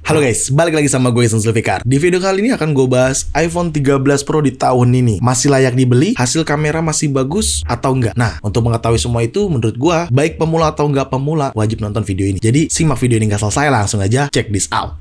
Halo guys, balik lagi sama gue Iseng Zulfikar. Di video kali ini akan gue bahas iPhone 13 Pro di tahun ini. Masih layak dibeli? Hasil kamera masih bagus atau enggak? Nah, untuk mengetahui semua itu menurut gue, baik pemula atau enggak pemula, wajib nonton video ini. Jadi simak video ini nggak selesai, langsung aja check this out.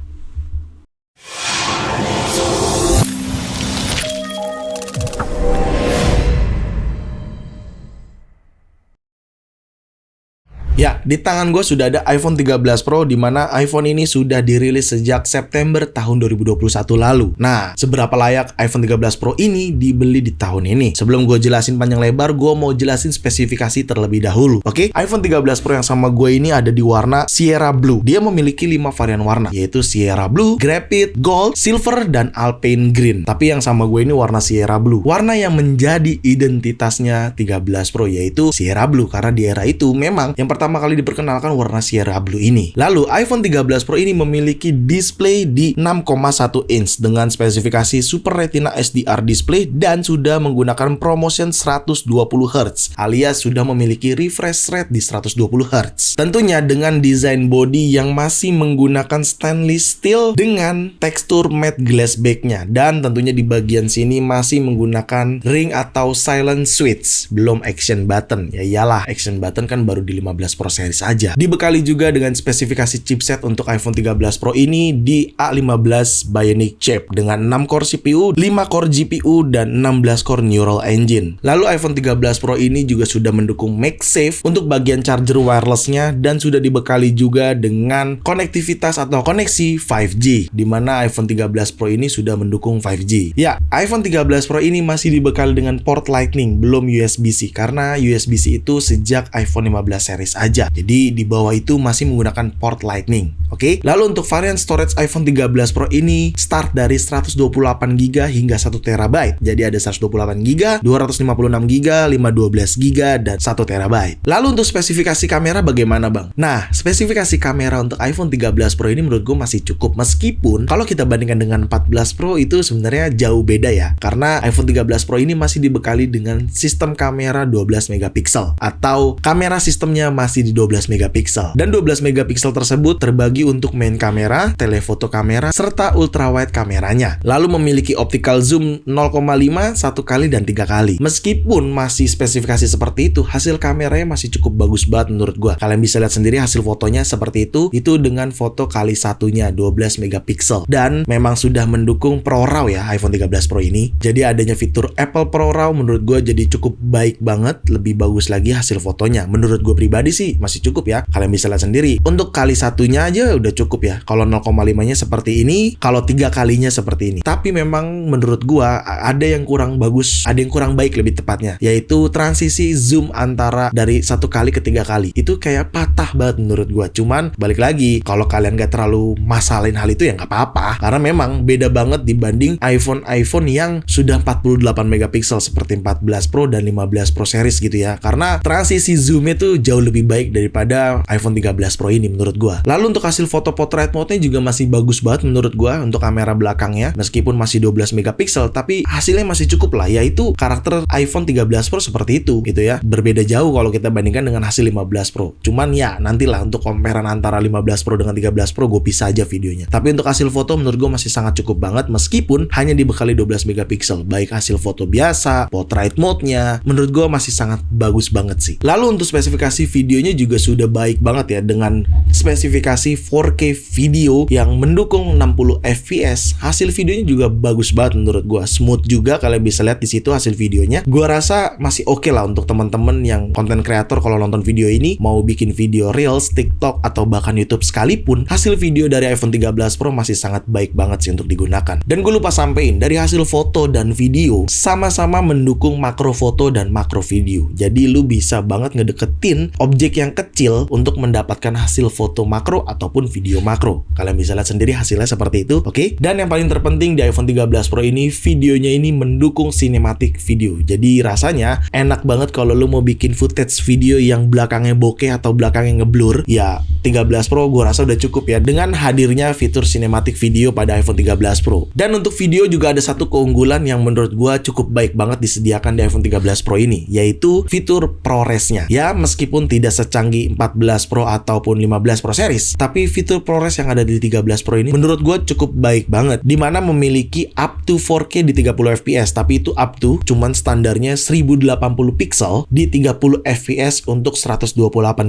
Ya, di tangan gue sudah ada iPhone 13 Pro, di mana iPhone ini sudah dirilis sejak September tahun 2021 lalu. Nah, seberapa layak iPhone 13 Pro ini dibeli di tahun ini? Sebelum gue jelasin panjang lebar, gue mau jelasin spesifikasi terlebih dahulu. Oke, iPhone 13 Pro yang sama gue ini ada di warna Sierra Blue. Dia memiliki 5 varian warna, yaitu Sierra Blue, Graphite, Gold, Silver, dan Alpine Green. Tapi yang sama gue ini warna Sierra Blue. Warna yang menjadi identitasnya 13 Pro, yaitu Sierra Blue. Karena di era itu memang yang pertama kali diperkenalkan warna Sierra Blue ini. Lalu iPhone 13 Pro ini memiliki display di 6,1 inch dengan spesifikasi Super Retina SDR display dan sudah menggunakan ProMotion 120 Hz alias sudah memiliki refresh rate di 120 Hz. Tentunya dengan desain body yang masih menggunakan stainless steel dengan tekstur matte glass back-nya, dan tentunya di bagian sini masih menggunakan ring atau silent switch, belum action button. Ya iyalah, action button kan baru di 15 Pro series aja. Dibekali juga dengan spesifikasi chipset untuk iPhone 13 Pro ini di A15 Bionic chip dengan 6 core CPU, 5 core GPU, dan 16 core Neural Engine. Lalu iPhone 13 Pro ini juga sudah mendukung MagSafe untuk bagian charger wirelessnya dan sudah dibekali juga dengan konektivitas atau koneksi 5G, di mana iPhone 13 Pro ini sudah mendukung 5G. Ya, iPhone 13 Pro ini masih dibekali dengan port Lightning, belum USB-C, karena USB-C itu sejak iPhone 15 series aja. Jadi di bawah itu masih menggunakan port Lightning. Oke. Lalu untuk varian storage iPhone 13 Pro ini start dari 128GB hingga 1TB. Jadi ada 128GB, 256GB, 512GB, dan 1TB. Lalu untuk spesifikasi kamera bagaimana, Bang? Nah, spesifikasi kamera untuk iPhone 13 Pro ini menurut gue masih cukup. Meskipun kalau kita bandingkan dengan 14 Pro itu sebenarnya jauh beda ya. Karena iPhone 13 Pro ini masih dibekali dengan sistem kamera 12 megapiksel atau kamera sistemnya masih di 12 megapiksel. Dan 12 megapiksel tersebut terbagi untuk main kamera, telefoto kamera, serta ultrawide kameranya. Lalu memiliki optical zoom 0,5, 1 kali, dan 3 kali. Meskipun masih spesifikasi seperti itu, hasil kameranya masih cukup bagus banget menurut gua. Kalian bisa lihat sendiri hasil fotonya seperti itu dengan foto kali satunya 12 megapiksel. Dan memang sudah mendukung ProRAW ya iPhone 13 Pro ini. Jadi adanya fitur Apple ProRAW menurut gua jadi cukup baik banget, lebih bagus lagi hasil fotonya. Menurut gue pribadi sih masih cukup ya. Kalian bisa lihat sendiri. Untuk kali satunya aja udah cukup ya. Kalau 0,5-nya seperti ini, kalau 3 kalinya seperti ini. Tapi memang menurut gua ada yang kurang bagus, ada yang kurang baik lebih tepatnya, yaitu transisi zoom antara dari 1 kali ke 3 kali. Itu kayak patah banget menurut gua. Cuman balik lagi, kalau kalian gak terlalu masalahin hal itu ya nggak apa-apa. Karena memang beda banget dibanding iPhone yang sudah 48 megapiksel seperti 14 Pro dan 15 Pro series gitu ya. Karena transisi zoom itu jauh lebih baik daripada iPhone 13 Pro ini menurut gua. Lalu untuk hasil foto portrait mode-nya juga masih bagus banget menurut gua untuk kamera belakangnya. Meskipun masih 12 megapiksel, tapi hasilnya masih cukup lah, yaitu karakter iPhone 13 Pro seperti itu gitu ya. Berbeda jauh kalau kita bandingkan dengan hasil 15 Pro. Cuman ya nantilah untuk comparan antara 15 Pro dengan 13 Pro gue pisah aja videonya. Tapi untuk hasil foto menurut gua masih sangat cukup banget meskipun hanya dibekali 12 megapiksel. Baik hasil foto biasa, portrait mode-nya menurut gua masih sangat bagus banget sih. Lalu untuk spesifikasi videonya juga sudah baik banget ya, dengan spesifikasi 4K video yang mendukung 60 fps. Hasil videonya juga bagus banget menurut gua, smooth juga. Kalian bisa lihat di situ hasil videonya. Gua rasa masih oke lah untuk teman-teman yang konten kreator. Kalau nonton video ini mau bikin video Reels, TikTok, atau bahkan YouTube sekalipun, hasil video dari iPhone 13 Pro masih sangat baik banget sih untuk digunakan. Dan gue lupa sampein, dari hasil foto dan video sama-sama mendukung makro foto dan makro video. Jadi lu bisa banget ngedeketin objek yang kecil untuk mendapatkan hasil foto makro ataupun video makro. Kalian bisa lihat sendiri hasilnya seperti itu, oke? Dan yang paling terpenting di iPhone 13 Pro ini, videonya ini mendukung cinematic video. Jadi rasanya enak banget kalau lu mau bikin footage video yang belakangnya bokeh atau belakangnya ngeblur. Ya 13 Pro gue rasa udah cukup ya dengan hadirnya fitur cinematic video pada iPhone 13 Pro. Dan untuk video juga ada satu keunggulan yang menurut gue cukup baik banget disediakan di iPhone 13 Pro ini, yaitu fitur ProRes-nya. Ya meskipun tidak secanggih 14 Pro ataupun 15 Pro series, tapi fitur ProRes yang ada di 13 Pro ini menurut gue cukup baik banget, dimana memiliki up to 4K di 30 fps, tapi itu up to cuman standarnya 1080 pixel di 30 fps untuk 128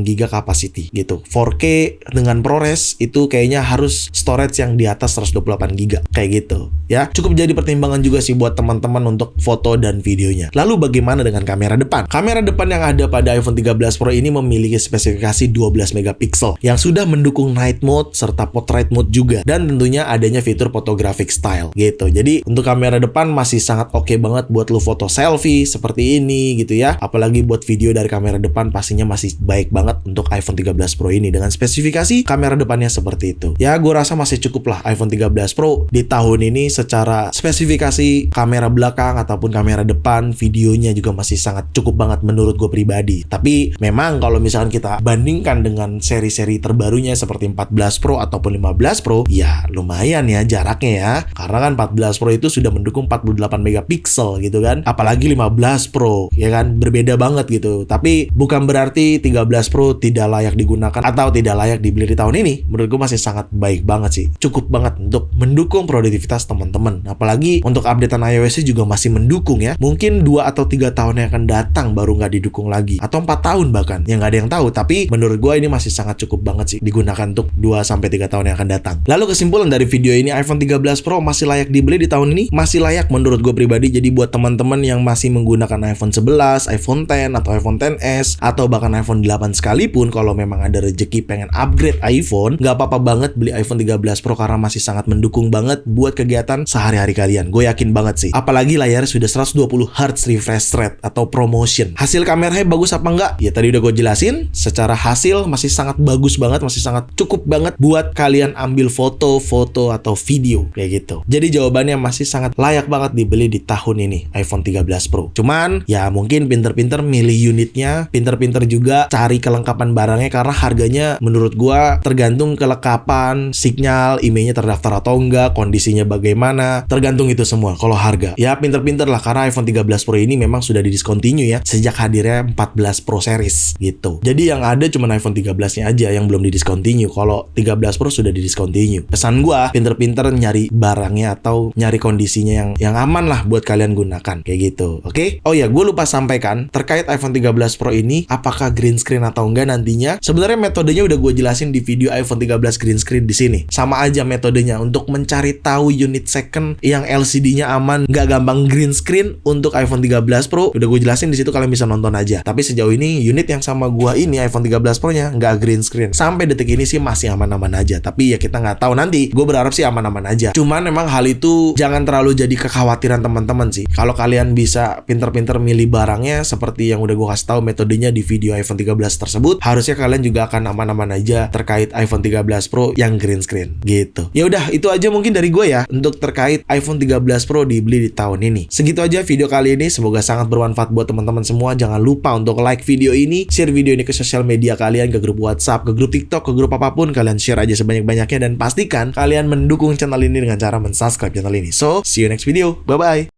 GB capacity gitu. 4K dengan ProRes itu kayaknya harus storage yang di atas 128 GB kayak gitu ya. Cukup jadi pertimbangan juga sih buat teman-teman untuk foto dan videonya. Lalu bagaimana dengan kamera depan? Kamera depan yang ada pada iPhone 13 Pro ini memiliki spesifikasi 12 megapiksel yang sudah mendukung night mode serta portrait mode juga, dan tentunya adanya fitur photographic style gitu. Jadi untuk kamera depan masih sangat oke banget buat lu foto selfie seperti ini gitu ya. Apalagi buat video dari kamera depan pastinya masih baik banget untuk iPhone 13 Pro ini dengan spesifikasi kamera depannya seperti itu. Ya gue rasa masih cukup lah iPhone 13 Pro di tahun ini secara spesifikasi kamera belakang ataupun kamera depan, videonya juga masih sangat cukup banget menurut gue pribadi. Tapi memang kalau misalkan kita bandingkan dengan seri-seri terbarunya seperti 14 Pro ataupun 15 Pro, ya lumayan ya jaraknya ya. Karena kan 14 Pro itu sudah mendukung 48 megapiksel gitu kan. Apalagi 15 Pro ya kan, berbeda banget gitu. Tapi bukan berarti 13 Pro tidak layak digunakan atau tidak layak dibeli di tahun ini. Menurut gue masih sangat baik banget sih. Cukup banget untuk mendukung produktivitas teman-teman. Apalagi untuk updatean iOS juga masih mendukung ya. Mungkin 2 atau 3 tahun yang akan datang baru nggak didukung lagi. Atau 4 tahun bahkan. Yang nggak ada yang tahu. Tapi menurut gue ini masih sangat cukup banget sih digunakan untuk 2-3 tahun yang akan datang. Lalu kesimpulan dari video ini, iPhone 13 Pro masih layak dibeli di tahun ini? Masih layak menurut gue pribadi. Jadi buat teman-teman yang masih menggunakan iPhone 11, iPhone X, atau iPhone XS, atau bahkan iPhone 8 sekalipun, kalau memang ada rezeki pengen upgrade iPhone, nggak apa-apa banget beli iPhone 13 Pro karena masih sangat mendukung banget buat kegiatan sehari-hari kalian. Gue yakin banget sih. Apalagi layarnya sudah 120 Hz refresh rate atau promotion. Hasil kameranya bagus apa enggak? Ya tadi udah gue jelasin. Secara hasil masih sangat bagus banget, masih sangat cukup banget buat kalian ambil foto atau video kayak gitu. Jadi jawabannya masih sangat layak banget dibeli di tahun ini iPhone 13 Pro. Cuman ya mungkin pinter-pinter milih unitnya, pinter-pinter juga cari kelengkapan barangnya, karena harganya menurut gua tergantung kelengkapan, sinyal, emailnya terdaftar atau enggak, kondisinya bagaimana, tergantung itu semua. Kalau harga ya pinter-pinter lah, karena iPhone 13 Pro ini memang sudah didiscontinue ya sejak hadirnya 14 Pro series gitu. Jadi yang ada cuma iPhone 13-nya aja yang belum didiscontinue. Kalau 13 Pro sudah didiscontinue. Pesan gua pinter-pinter nyari barangnya atau nyari kondisinya yang aman lah buat kalian gunakan kayak gitu. Oke? Oh ya, gue lupa sampaikan terkait iPhone 13 Pro ini apakah green screen atau enggak nantinya. Sebenarnya metodenya udah gue jelasin di video iPhone 13 green screen di sini. Sama aja metodenya untuk mencari tahu unit second yang LCD-nya aman, nggak gampang green screen untuk iPhone 13 Pro. Udah gue jelasin di situ, kalian bisa nonton aja. Tapi sejauh ini unit yang sama gua ini iPhone 13 Pro-nya nggak green screen. Sampai detik ini sih masih aman-aman aja. Tapi ya kita nggak tahu nanti. Gue berharap sih aman-aman aja. Cuman memang hal itu jangan terlalu jadi kekhawatiran teman-teman sih. Kalau kalian bisa pinter-pinter milih barangnya seperti yang udah gue kasih tahu metodenya di video iPhone 13 tersebut, harusnya kalian juga akan aman-aman aja terkait iPhone 13 Pro yang green screen gitu. Ya udah, itu aja mungkin dari gue ya untuk terkait iPhone 13 Pro dibeli di tahun ini. Segitu aja video kali ini, semoga sangat bermanfaat buat teman-teman semua. Jangan lupa untuk like video ini, share video ini ke sosial media kalian, ke grup WhatsApp, ke grup TikTok, ke grup apapun. Kalian share aja sebanyak-banyaknya dan pastikan kalian mendukung channel ini dengan cara mensubscribe channel ini. So, see you next video. Bye-bye.